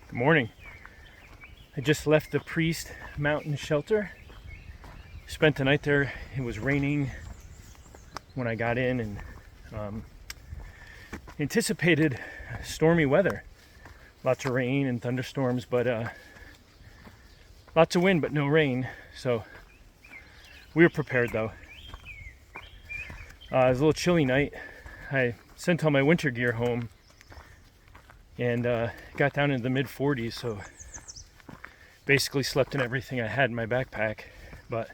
Good morning. I just left the Priest Mountain Shelter. Spent the night there. It was raining when I got in and anticipated stormy weather. Lots of rain and thunderstorms, but lots of wind, but no rain. So we were prepared though. It was a little chilly night. I sent all my winter gear home and got down into the mid 40s, so basically slept in everything I had in my backpack, but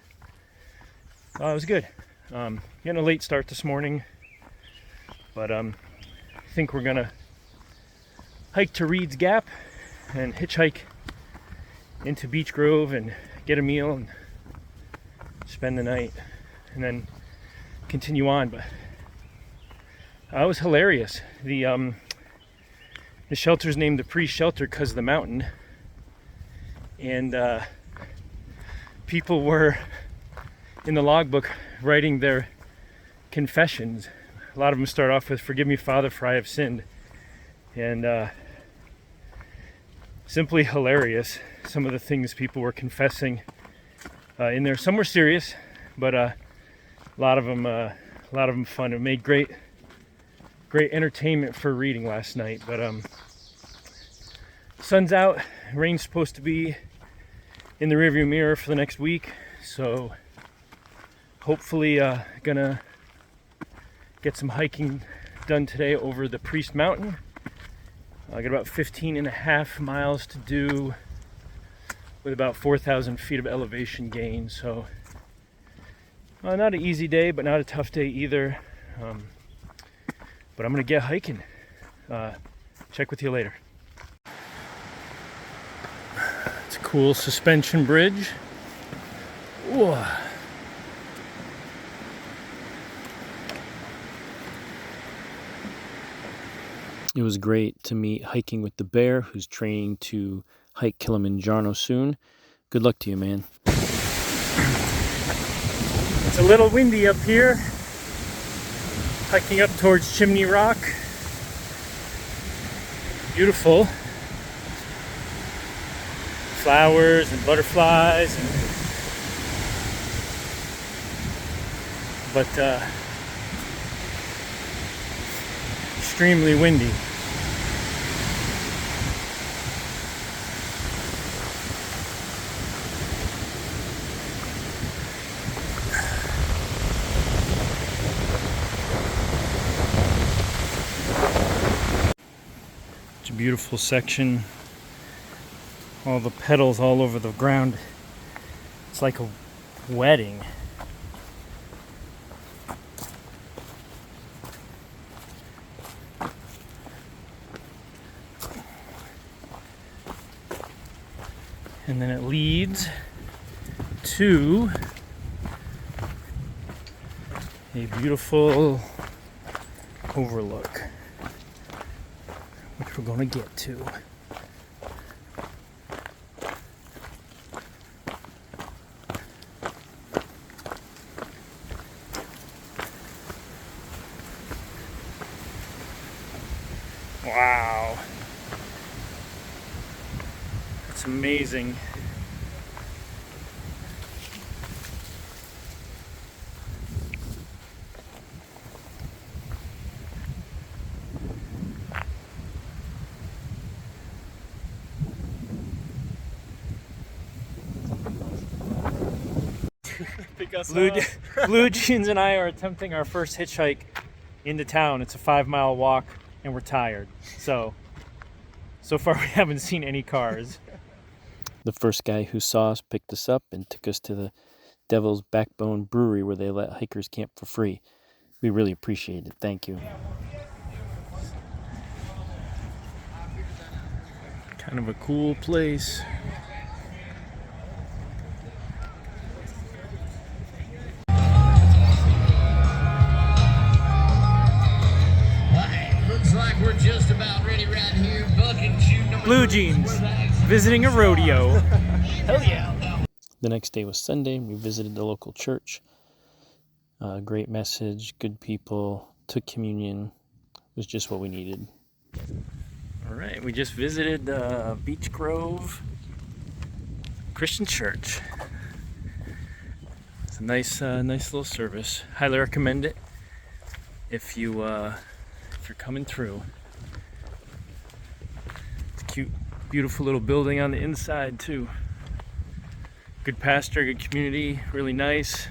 it was good. Getting a late start this morning, but I think we're gonna hike to Reed's Gap and hitchhike into Beech Grove and get a meal and spend the night and then continue on. But it was hilarious. The shelter's named the Priest Shelter because of the mountain, and people were in the logbook writing their confessions. A lot of them start off with, "Forgive me, Father, for I have sinned," and simply hilarious. Some of the things people were confessing in there. Some were serious, but a lot of them fun. It made great entertainment for reading last night. But sun's out, rain's supposed to be in the rearview mirror for the next week, so hopefully gonna get some hiking done today over the Priest Mountain. I got about 15.5 miles to do with about 4,000 feet of elevation gain, so not an easy day, but not a tough day either. But I'm gonna get hiking. Check with you later. It's a cool suspension bridge. Whoa. It was great to meet hiking with the bear, who's training to hike Kilimanjaro soon. Good luck to you, man. It's a little windy up here. Hiking up towards Chimney Rock. Beautiful. Flowers and butterflies. But extremely windy. It's a beautiful section. All the petals all over the ground. It's like a wedding. And then it leads to a beautiful overlook, which we're going to get to. Wow. That's amazing. Blue Jeans and I are attempting our first hitchhike into town. It's a 5-mile walk and we're tired. So far we haven't seen any cars. The first guy who saw us picked us up and took us to the Devil's Backbone Brewery, where they let hikers camp for free. We really appreciate it. Thank you. Kind of a cool place. Like we're just about ready right here. Blue Jeans, visiting a rodeo. Hell yeah. The next day was Sunday. We visited the local church. Great message, good people, took communion. It was just what we needed. All right. right, we just visited Beech Grove Christian Church. It's a nice little service. Highly recommend it if you're coming through. It's a cute, beautiful little building on the inside too. Good pastor, good community, really nice.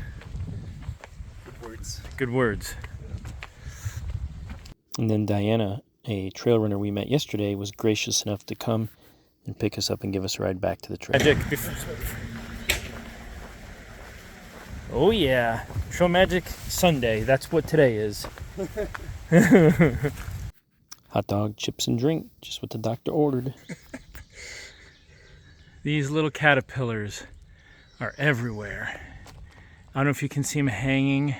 Good words. Good words. And then Diana, a trail runner we met yesterday, was gracious enough to come and pick us up and give us a ride back to the trail. Magic. Oh yeah, Trail Magic Sunday. That's what today is. Hot dog, chips, and drink. Just what the doctor ordered. These little caterpillars are everywhere. I don't know if you can see them hanging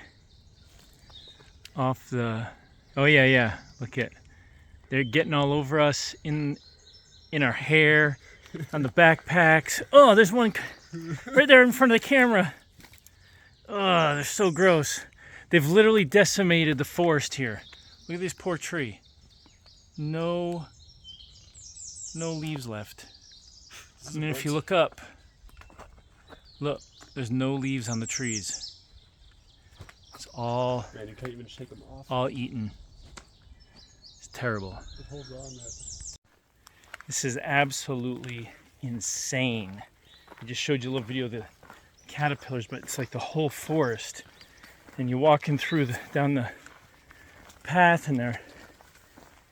off the... Oh yeah. Look at... They're getting all over us in our hair, on the backpacks. Oh, there's one right there in front of the camera. Oh, they're so gross. They've literally decimated the forest here. Look at this poor tree. No leaves left. And then if you look up, look, there's no leaves on the trees. It's all... Man, you can't even shake them off. All eaten. It's terrible. It holds on there. This is absolutely insane. I just showed you a little video of the caterpillars, but it's like the whole forest. And you're walking through down the path, and they're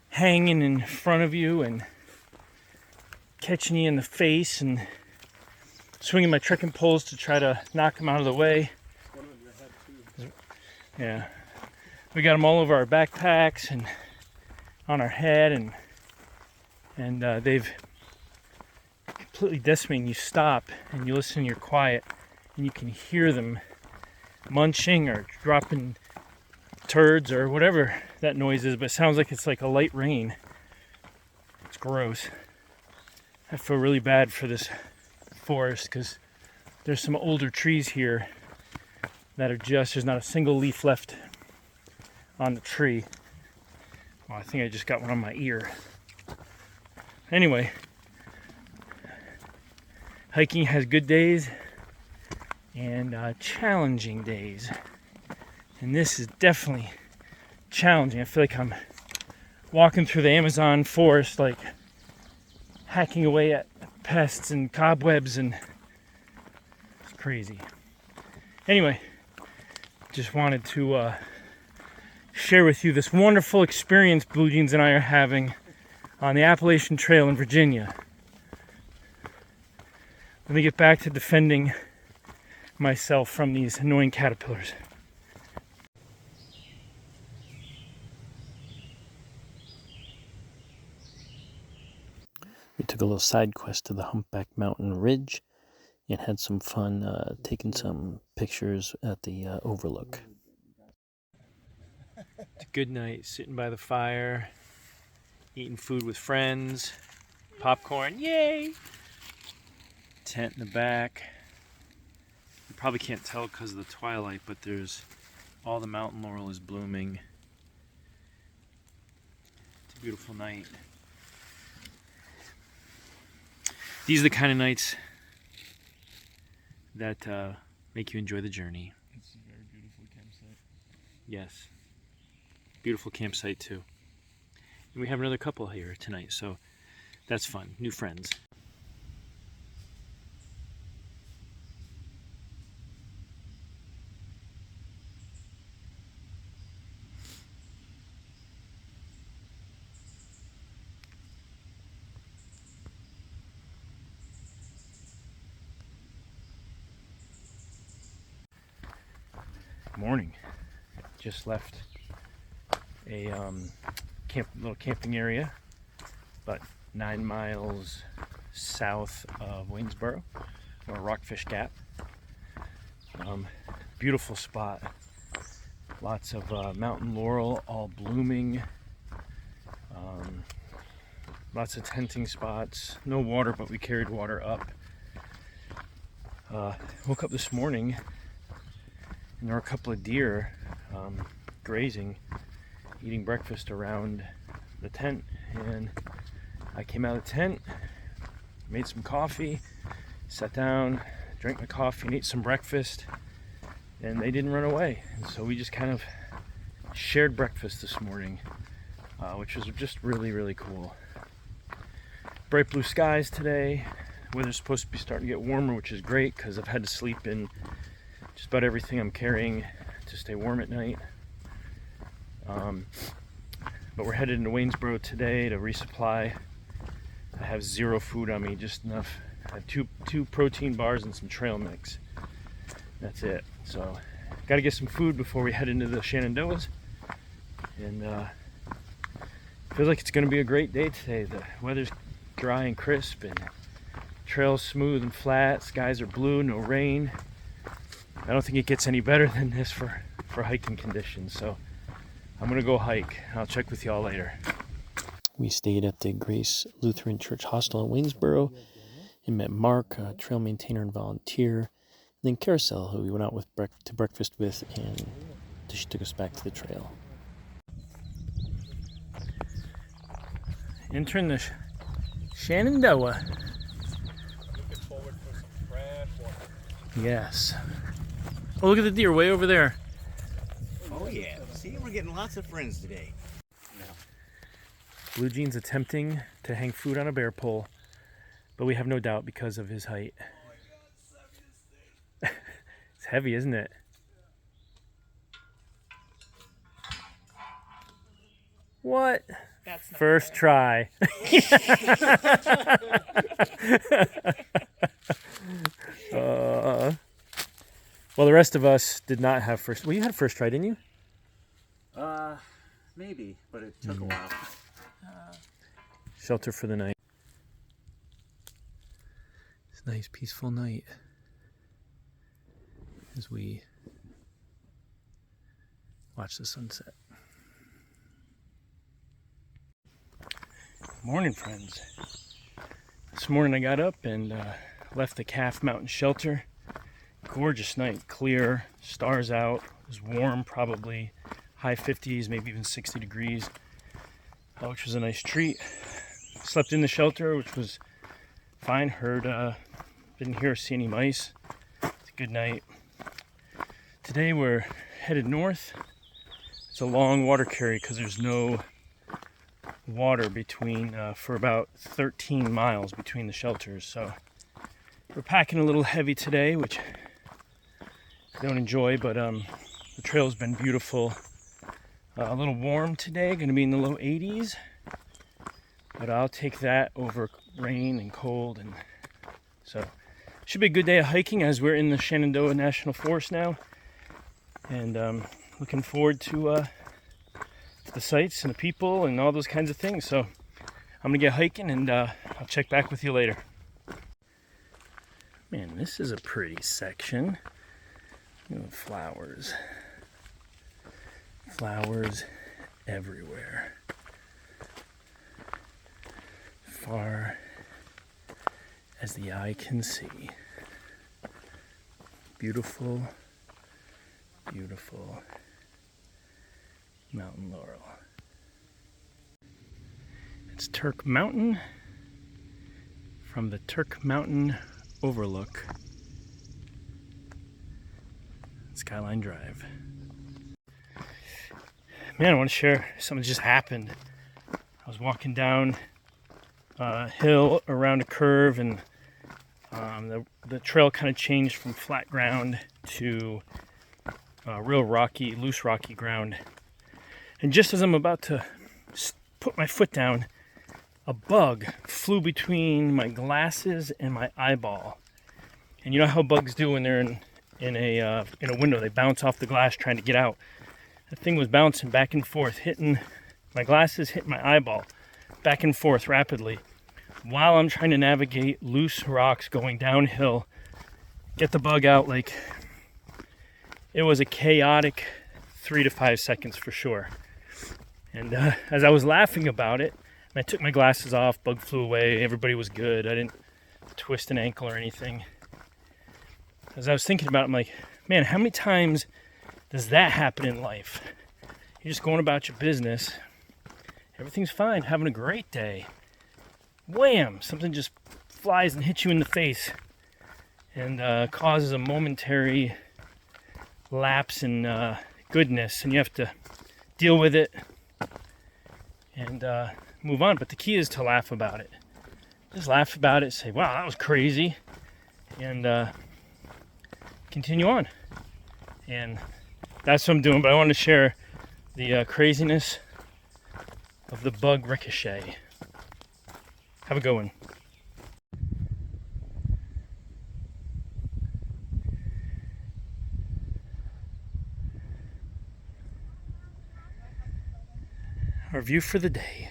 hanging in front of you and catching you in the face, and swinging my trekking poles to try to knock them out of the way. One on your head too. Yeah, we got them all over our backpacks and on our head, and they've completely decimated. You stop and you listen, you're quiet, and you can hear them munching or dropping turds or whatever that noise is, but it sounds like it's like a light rain. It's gross. I feel really bad for this forest because there's some older trees here that are just, there's not a single leaf left on the tree. Well, I think I just got one on my ear. Anyway, hiking has good days and challenging days. And this is definitely challenging. I feel like I'm walking through the Amazon forest, like hacking away at pests and cobwebs, and it's crazy. Anyway, just wanted to share with you this wonderful experience Blue Jeans and I are having on the Appalachian Trail in Virginia. Let me get back to defending myself from these annoying caterpillars. We took a little side quest to the Humpback Mountain Ridge and had some fun taking some pictures at the overlook. It's a good night, sitting by the fire, eating food with friends, popcorn, yay! Tent in the back. You probably can't tell because of the twilight, but there's all the mountain laurel is blooming. It's a beautiful night. These are the kind of nights that make you enjoy the journey. It's a very beautiful campsite. Yes. Beautiful campsite too. And we have another couple here tonight, so that's fun. New friends. Morning. Just left a little camping area, about 9 miles south of Waynesboro, or Rockfish Gap. Beautiful spot. Lots of mountain laurel, all blooming. Lots of tenting spots. No water, but we carried water up. Woke up this morning, and there were a couple of deer grazing, eating breakfast around the tent, and I came out of the tent, made some coffee, sat down, drank my coffee, and ate some breakfast, and they didn't run away. And so we just kind of shared breakfast this morning, which was just really, really cool. Bright blue skies today. Weather's supposed to be starting to get warmer, which is great because I've had to sleep in just about everything I'm carrying to stay warm at night. But we're headed into Waynesboro today to resupply. I have zero food on me, just enough. I have two protein bars and some trail mix. That's it. So, got to get some food before we head into the Shenandoahs. And feels like it's going to be a great day today. The weather's dry and crisp, and trails smooth and flat. Skies are blue, no rain. I don't think it gets any better than this for hiking conditions. So, I'm going to go hike. I'll check with y'all later. We stayed at the Grace Lutheran Church hostel in Waynesboro and met Mark, a trail maintainer and volunteer, and then Carousel, who we went out with to breakfast with, and she took us back to the trail. Entering the Shenandoah. Looking forward for some fresh water. Yes. Oh, look at the deer way over there. Oh yeah, see, we're getting lots of friends today. Blue Jean's attempting to hang food on a bear pole, but we have no doubt because of his height. It's heavy, isn't it? What? That's not First try. Well, the rest of us did not have first. Well, you had first try, didn't you? Maybe, but it took a while. Shelter for the night. It's a nice, peaceful night as we watch the sunset. Morning, friends. This morning I got up and left the Calf Mountain shelter. Gorgeous night, clear, stars out. It was warm, probably high 50s, maybe even 60 degrees, which was a nice treat. Slept in the shelter, which was fine. Didn't hear or see any mice. It's a good night. Today we're headed north. It's a long water carry because there's no water between for about 13 miles between the shelters. So we're packing a little heavy today, which I don't enjoy, but the trail's been beautiful. A little warm today, going to be in the low 80s, but I'll take that over rain and cold, and so should be a good day of hiking as we're in the Shenandoah National Forest now, and looking forward to the sights and the people and all those kinds of things. So I'm gonna get hiking, and I'll check back with you later. Man, this is a pretty section. Flowers. Flowers everywhere. Far as the eye can see. Beautiful, beautiful mountain laurel. It's Turk Mountain from the Turk Mountain Overlook. Skyline Drive. Man, I want to share something that just happened. I was walking down a hill around a curve, and the trail kind of changed from flat ground to real rocky, loose rocky ground. And just as I'm about to put my foot down, a bug flew between my glasses and my eyeball. And you know how bugs do when they're in a window? They bounce off the glass trying to get out. The thing was bouncing back and forth, hitting my glasses, hitting my eyeball, back and forth rapidly, while I'm trying to navigate loose rocks going downhill, get the bug out. Like, it was a chaotic 3 to 5 seconds for sure. And as I was laughing about it, I took my glasses off, bug flew away, everybody was good. I didn't twist an ankle or anything. As I was thinking about it, I'm like, man, how many times does that happen in life? You're just going about your business. Everything's fine, having a great day. wham, something just flies and hits you in the face and causes a momentary lapse in goodness, and you have to deal with it and move on. But the key is to laugh about it. Just laugh about it, say, wow, that was crazy, and continue on. And that's what I'm doing. But I wanted to share the craziness of the bug ricochet. Have a good one. Our view for the day.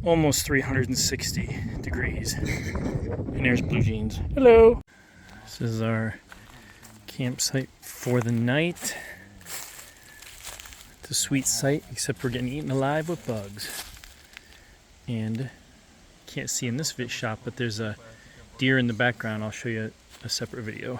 Almost 360 degrees. And there's Blue Jeans. Hello. This is our campsite for the night. It's a sweet sight, except we're getting eaten alive with bugs. And can't see in this shot, but there's a deer in the background. I'll show you a separate video.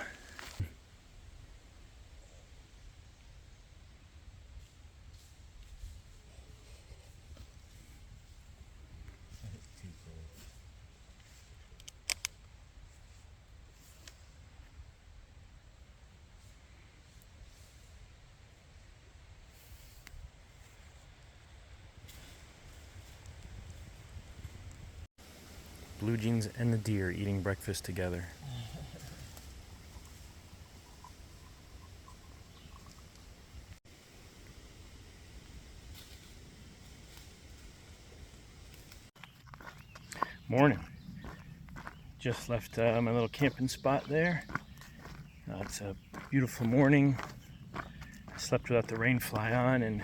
Blue Jeans and the deer eating breakfast together. Morning. Just left my little camping spot there. It's a beautiful morning. I slept without the rain fly on, and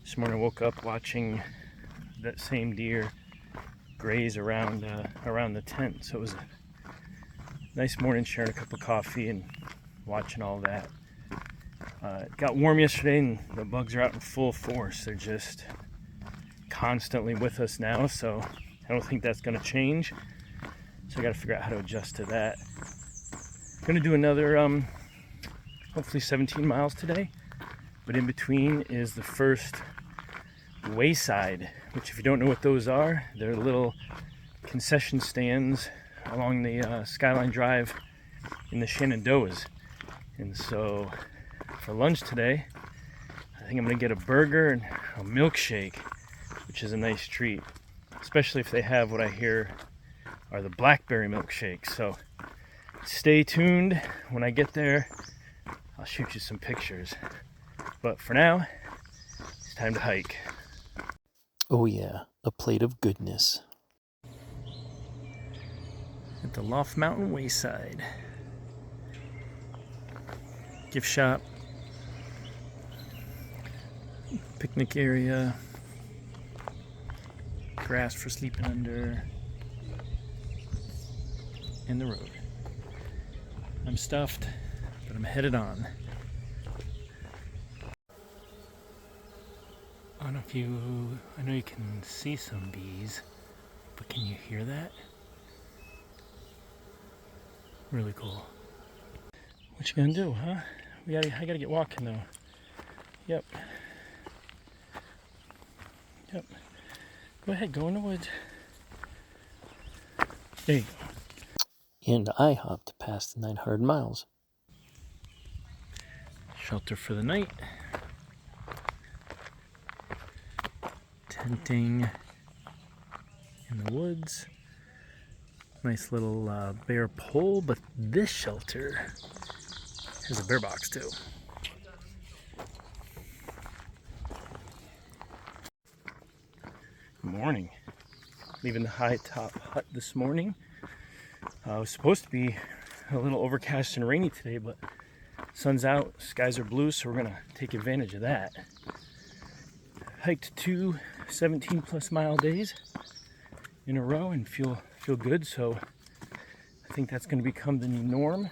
this morning I woke up watching that same deer graze around the tent. So it was a nice morning, sharing a cup of coffee and watching all that. It got warm yesterday, and the bugs are out in full force. They're just constantly with us now, so I don't think that's going to change. So I got to figure out how to adjust to that. I'm going to do another hopefully 17 miles today, but in between is the first Wayside, which, if you don't know what those are, they're little concession stands along the Skyline Drive in the Shenandoahs. And so for lunch today, I think I'm gonna get a burger and a milkshake, which is a nice treat, especially if they have what I hear are the blackberry milkshakes. So stay tuned. When I get there, I'll shoot you some pictures. But for now, it's time to hike. Oh yeah, a plate of goodness. At the Loft Mountain Wayside. Gift shop. Picnic area. Grass for sleeping under. And the road. I'm stuffed, but I'm headed on. I know you can see some bees, but can you hear that? Really cool. What you gonna do, huh? I gotta get walking though. Yep. Go ahead, go in the woods. There you go. And I hopped past the 900 miles. Shelter for the night. Tenting in the woods. Nice little bear pole, but this shelter has a bear box too. Good morning. Leaving the Hightop hut this morning. It was supposed to be a little overcast and rainy today, but sun's out, skies are blue, so we're gonna take advantage of that. Hiked 2 17 plus mile days in a row and feel good, so I think that's going to become the new norm,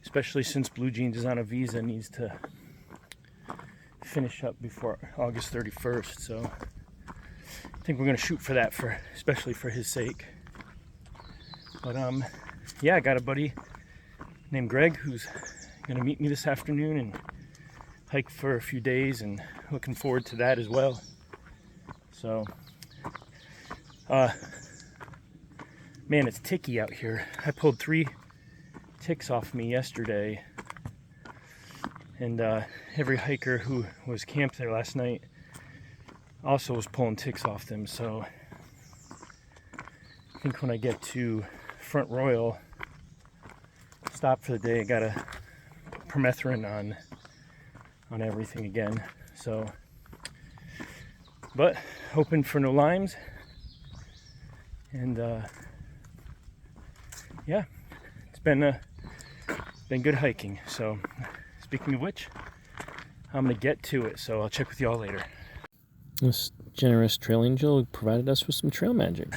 especially since Blue Jeans is on a visa and needs to finish up before August 31st. So I think we're going to shoot for that, especially for his sake. But yeah, I got a buddy named Greg who's going to meet me this afternoon and hike for a few days, and looking forward to that as well. So, man, it's ticky out here. I pulled 3 ticks off me yesterday, and every hiker who was camped there last night also was pulling ticks off them. So I think when I get to Front Royal, stop for the day, I gotta put permethrin on everything again. So, but hoping for no limes, and yeah, it's been good hiking. So speaking of which, I'm gonna get to it, so I'll check with y'all later. This generous trail angel provided us with some trail magic.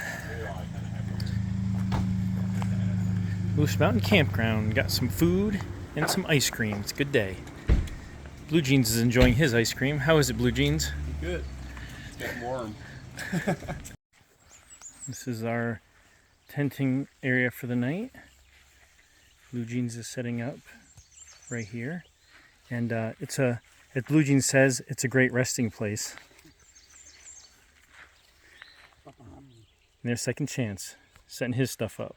Moose Mountain Campground, got some food and some ice cream. It's a good day. Blue Jeans is enjoying his ice cream. How is it, Blue Jeans? Good. It's getting warm. This is our tenting area for the night. Blue Jeans is setting up right here. And as Blue Jeans says, it's a great resting place. And there's Second Chance, setting his stuff up.